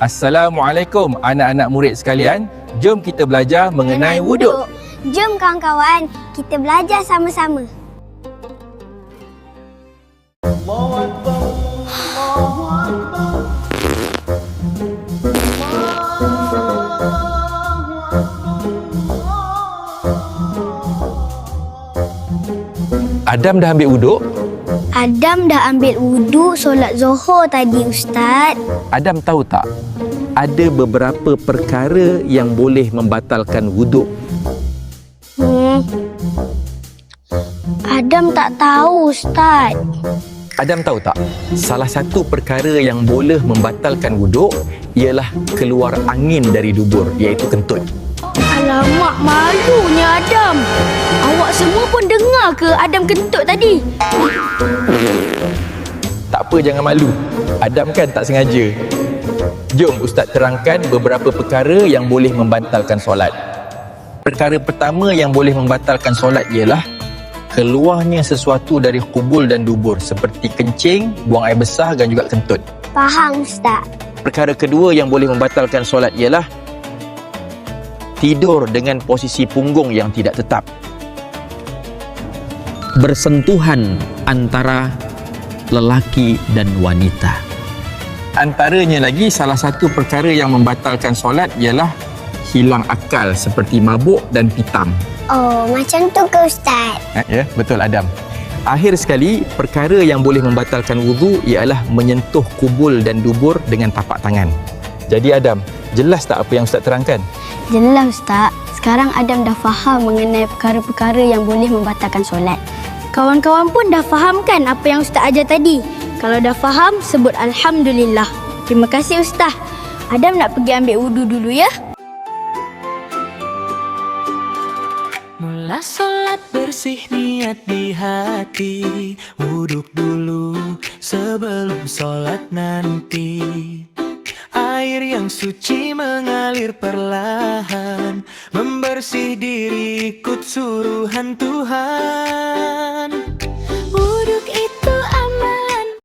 Assalamualaikum anak-anak murid sekalian. Jom kita belajar mengenai wuduk. Jom kawan-kawan, kita belajar sama-sama. Adam dah ambil wuduk? Adam dah ambil wuduk solat Zuhur tadi, Ustaz. Adam tahu tak? Ada beberapa perkara yang boleh membatalkan wuduk. Adam tak tahu, Ustaz. Adam tahu tak? Salah satu perkara yang boleh membatalkan wuduk ialah keluar angin dari dubur, iaitu kentut. Alamak, malunya Adam. Awak semua pun dengar ke Adam kentut tadi? Tak apa, jangan malu. Adam kan tak sengaja. Jom Ustaz terangkan beberapa perkara yang boleh membatalkan solat. Perkara pertama yang boleh membatalkan solat ialah keluarnya sesuatu dari kubul dan dubur seperti kencing, buang air besar dan juga kentut. Faham, Ustaz. Perkara kedua yang boleh membatalkan solat ialah tidur dengan posisi punggung yang tidak tetap. Bersentuhan antara lelaki dan wanita. Antaranya lagi, salah satu perkara yang membatalkan solat ialah hilang akal seperti mabuk dan pitam. Oh, macam tu ke, Ustaz? Ya, betul Adam. Akhir sekali, perkara yang boleh membatalkan wudu ialah menyentuh kubul dan dubur dengan tapak tangan. Jadi Adam, jelas tak apa yang Ustaz terangkan? Jelas, Ustaz. Sekarang Adam dah faham mengenai perkara-perkara yang boleh membatalkan solat. Kawan-kawan pun dah faham kan apa yang Ustaz ajar tadi? Kalau dah faham, sebut Alhamdulillah. Terima kasih, Ustaz. Adam nak pergi ambil wudu dulu ya. Mula solat bersih niat di hati, wuduk dulu sebelum solat nanti. Air yang suci mengalir perlahan, membersih diri ikut suruhan Tuhan.